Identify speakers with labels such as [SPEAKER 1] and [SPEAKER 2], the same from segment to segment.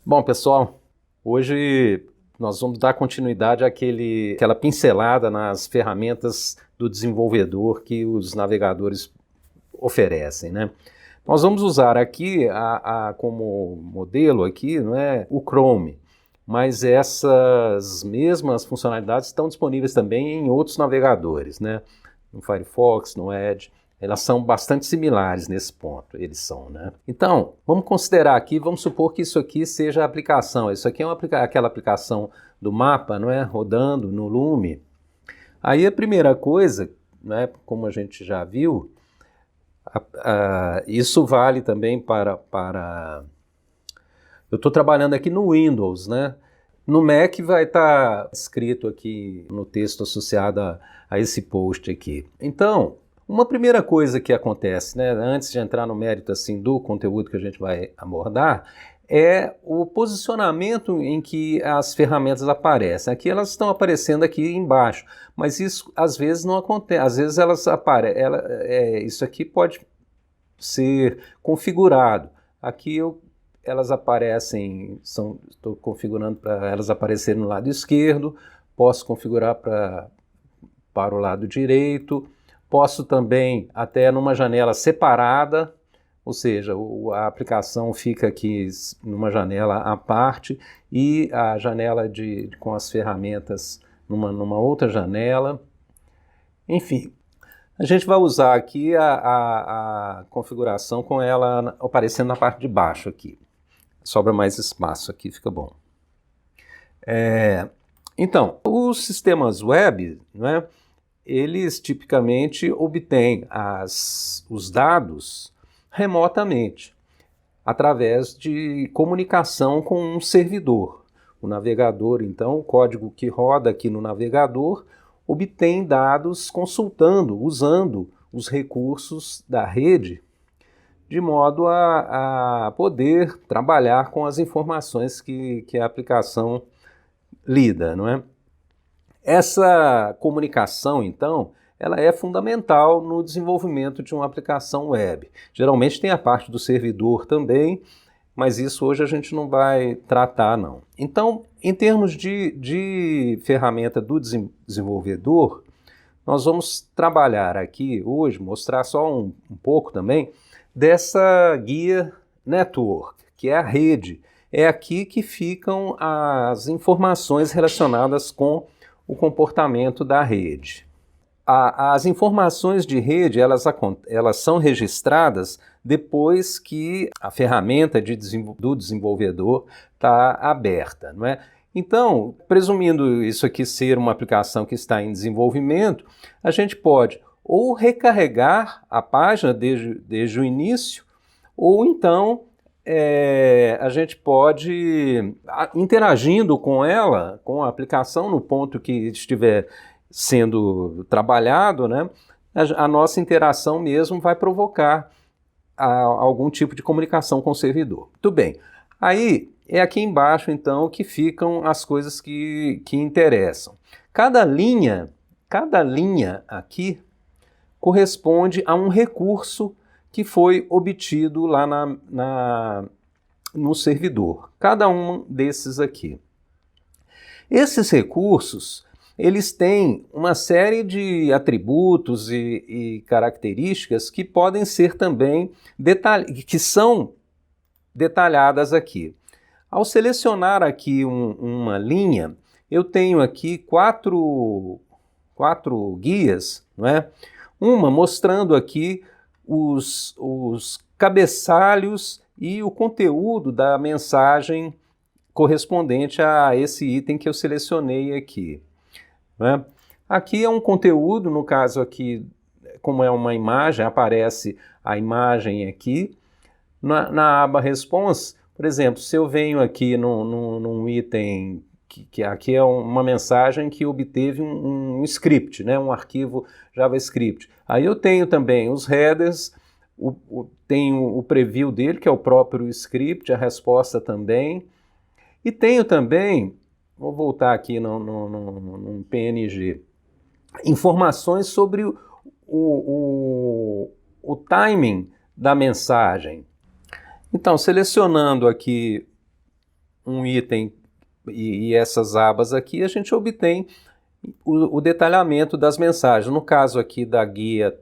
[SPEAKER 1] Bom, pessoal, hoje nós vamos dar continuidade àquela pincelada nas ferramentas do desenvolvedor que os navegadores oferecem, né? Nós vamos usar aqui como modelo aqui, não é, o Chrome, mas essas mesmas funcionalidades estão disponíveis também em outros navegadores, né? No Firefox, no Edge. Elas são bastante similares nesse ponto, eles são, né? Então, vamos considerar aqui, vamos supor que isso aqui seja a aplicação. Isso aqui é aquela aplicação do mapa, não é? Rodando no Lume. Aí a primeira coisa, né, como a gente já viu, isso vale também para... Eu estou trabalhando aqui no Windows, né? No Mac vai estar escrito aqui no texto associado a esse post aqui. Então, uma primeira coisa que acontece, né, antes de entrar no mérito assim, do conteúdo que a gente vai abordar, é o posicionamento em que as ferramentas aparecem. Aqui elas estão aparecendo aqui embaixo, mas isso às vezes não acontece. Às vezes elas aparecem. Isso aqui pode ser configurado. Aqui elas aparecem, estou configurando para elas aparecerem no lado esquerdo, posso configurar para o lado direito. Posso também, até numa janela separada, ou seja, a aplicação fica aqui numa janela à parte e a janela com as ferramentas numa outra janela. Enfim, a gente vai usar aqui a configuração com ela aparecendo na parte de baixo aqui. Sobra mais espaço aqui, fica bom. Então, os sistemas web, não é? Eles tipicamente obtêm os dados remotamente, através de comunicação com um servidor. O navegador, então, o código que roda aqui no navegador, obtém dados usando os recursos da rede, de modo a poder trabalhar com as informações que a aplicação lida, não é? Essa comunicação, então, ela é fundamental no desenvolvimento de uma aplicação web. Geralmente tem a parte do servidor também, mas isso hoje a gente não vai tratar, não. Então, em termos de ferramenta do desenvolvedor, nós vamos trabalhar aqui hoje, mostrar só um pouco também, dessa guia network, que é a rede. É aqui que ficam as informações relacionadas com o comportamento da rede. As informações de rede elas são registradas depois que a ferramenta do desenvolvedor está aberta, não é? Então, presumindo isso aqui ser uma aplicação que está em desenvolvimento, a gente pode ou recarregar a página desde o início, ou então a gente pode, interagindo com ela, com a aplicação no ponto que estiver sendo trabalhado, né, a nossa interação mesmo vai provocar algum tipo de comunicação com o servidor. Muito bem. Aí é aqui embaixo, então, que ficam as coisas que interessam. Cada linha aqui corresponde a um recurso que foi obtido lá no servidor. Cada um desses aqui. Esses recursos, eles têm uma série de atributos e características que podem ser também que são detalhadas aqui. Ao selecionar aqui uma linha, eu tenho aqui quatro guias, não é? Uma mostrando aqui os cabeçalhos e o conteúdo da mensagem correspondente a esse item que eu selecionei aqui, né? Aqui é um conteúdo, no caso aqui, como é uma imagem, aparece a imagem aqui. Na aba Response, por exemplo, se eu venho aqui num item que aqui é uma mensagem que obteve um script, né, um arquivo JavaScript. Aí eu tenho também os headers, tenho o preview dele, que é o próprio script, a resposta também. E tenho também, vou voltar aqui num PNG, informações sobre o timing da mensagem. Então, selecionando aqui um item e essas abas aqui, a gente obtém o detalhamento das mensagens. No caso aqui da guia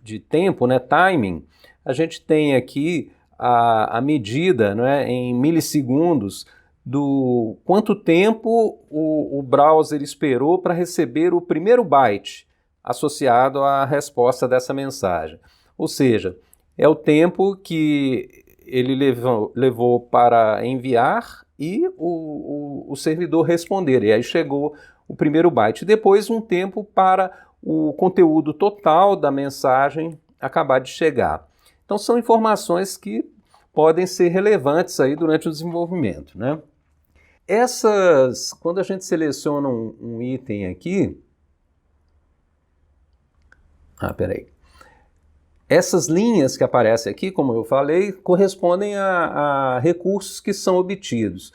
[SPEAKER 1] de tempo, né, timing, a gente tem aqui a medida, né, em milissegundos do quanto tempo o browser esperou para receber o primeiro byte associado à resposta dessa mensagem. Ou seja, é o tempo que ele levou para enviar e o servidor responder. E aí chegou o primeiro byte. Depois, um tempo para o conteúdo total da mensagem acabar de chegar. Então, são informações que podem ser relevantes aí durante o desenvolvimento, né? Quando a gente seleciona um item aqui... peraí. Essas linhas que aparecem aqui, como eu falei, correspondem a recursos que são obtidos.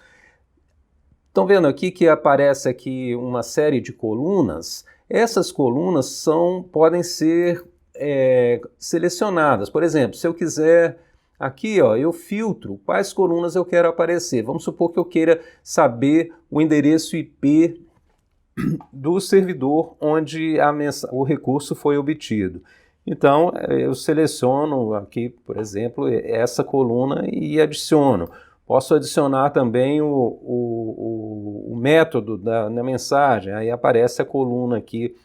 [SPEAKER 1] Estão vendo aqui que aparece aqui uma série de colunas? Essas colunas podem ser selecionadas. Por exemplo, se eu quiser aqui, ó, eu filtro quais colunas eu quero aparecer. Vamos supor que eu queira saber o endereço IP do servidor onde o recurso foi obtido. Então, eu seleciono aqui, por exemplo, essa coluna e adiciono. Posso adicionar também o método da mensagem, aí aparece a coluna aqui.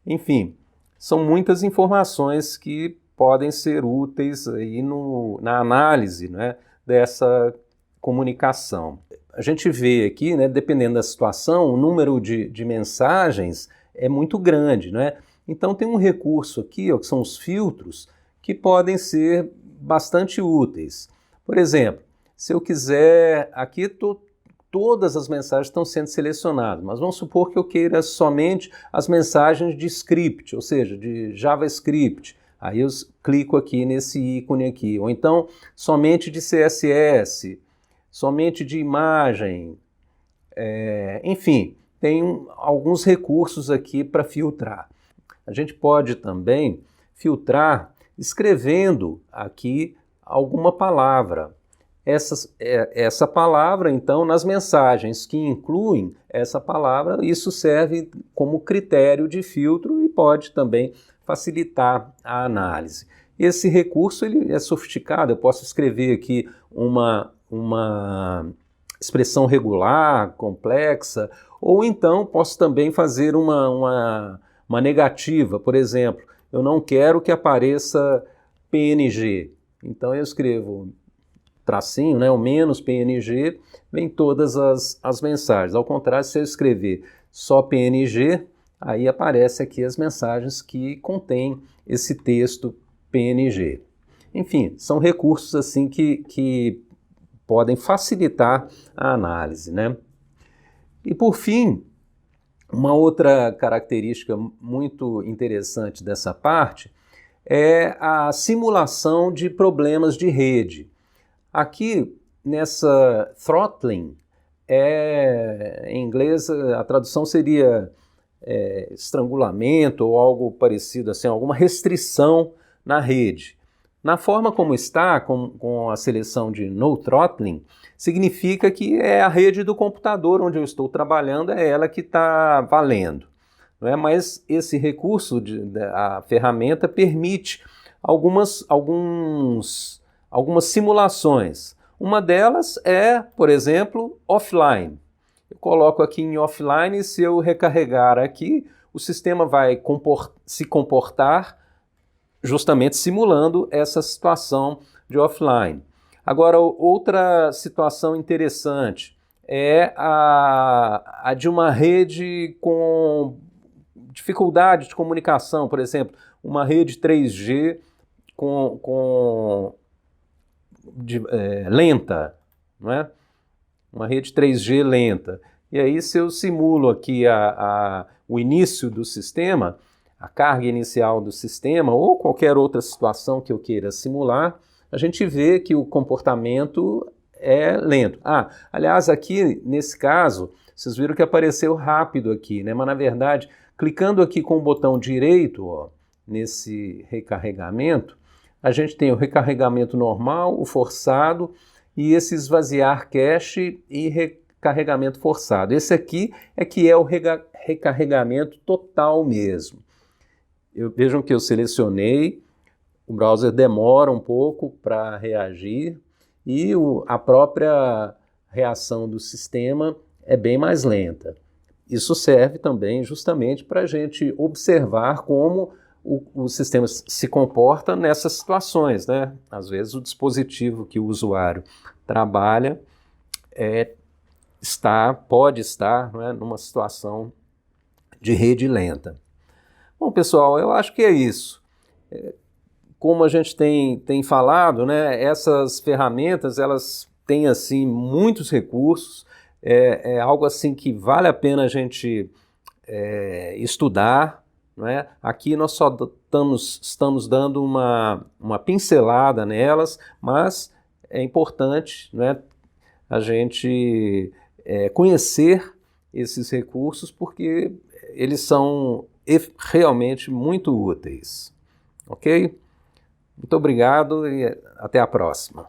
[SPEAKER 1] Enfim, são muitas informações que podem ser úteis aí na análise, né, dessa comunicação. A gente vê aqui, né, dependendo da situação, o número de mensagens é muito grande, né? Então tem um recurso aqui, ó, que são os filtros, que podem ser bastante úteis. Por exemplo, se eu quiser, aqui todas as mensagens estão sendo selecionadas, mas vamos supor que eu queira somente as mensagens de script, ou seja, de JavaScript. Aí eu clico aqui nesse ícone aqui, ou então somente de CSS, somente de imagem, enfim, tem alguns recursos aqui para filtrar. A gente pode também filtrar escrevendo aqui alguma palavra. Essa palavra, então, nas mensagens que incluem essa palavra, isso serve como critério de filtro e pode também facilitar a análise. Esse recurso ele é sofisticado, eu posso escrever aqui uma expressão regular, complexa, ou então posso também fazer uma negativa. Por exemplo, eu não quero que apareça PNG, então eu escrevo tracinho, né, o menos PNG, vem todas as mensagens. Ao contrário, se eu escrever só PNG, aí aparece aqui as mensagens que contêm esse texto PNG. Enfim, são recursos assim que podem facilitar a análise, né? E por fim, uma outra característica muito interessante dessa parte é a simulação de problemas de rede. Aqui, nessa throttling, em inglês a tradução seria estrangulamento ou algo parecido assim, alguma restrição na rede. Na forma como está, com a seleção de no throttling, significa que é a rede do computador onde eu estou trabalhando, é ela que está valendo. Não é? Mas esse recurso, a ferramenta, permite algumas simulações. Uma delas é, por exemplo, offline. Eu coloco aqui em offline e se eu recarregar aqui, o sistema vai se comportar justamente simulando essa situação de offline. Agora, outra situação interessante é a de uma rede com dificuldade de comunicação, por exemplo, uma rede 3G lenta, não é? Uma rede 3G lenta. E aí, se eu simulo aqui o início do sistema, a carga inicial do sistema ou qualquer outra situação que eu queira simular, a gente vê que o comportamento é lento. Aliás, aqui, nesse caso, vocês viram que apareceu rápido aqui, né? Mas, na verdade, clicando aqui com o botão direito, ó, nesse recarregamento, a gente tem o recarregamento normal, o forçado e esse esvaziar cache e recarregamento forçado. Esse aqui é que é o recarregamento total mesmo. Vejam que eu selecionei, o browser demora um pouco para reagir e a própria reação do sistema é bem mais lenta. Isso serve também justamente para a gente observar como o sistema se comporta nessas situações, né? Às vezes o dispositivo que o usuário trabalha pode estar, né, numa situação de rede lenta. Bom, pessoal, eu acho que é isso. Como a gente tem falado, né, essas ferramentas, elas têm, assim, muitos recursos, é algo, assim, que vale a pena a gente estudar, né? Aqui nós só estamos dando uma pincelada nelas, mas é importante, né, a gente conhecer esses recursos, porque eles são realmente muito úteis. Ok? Muito obrigado e até a próxima.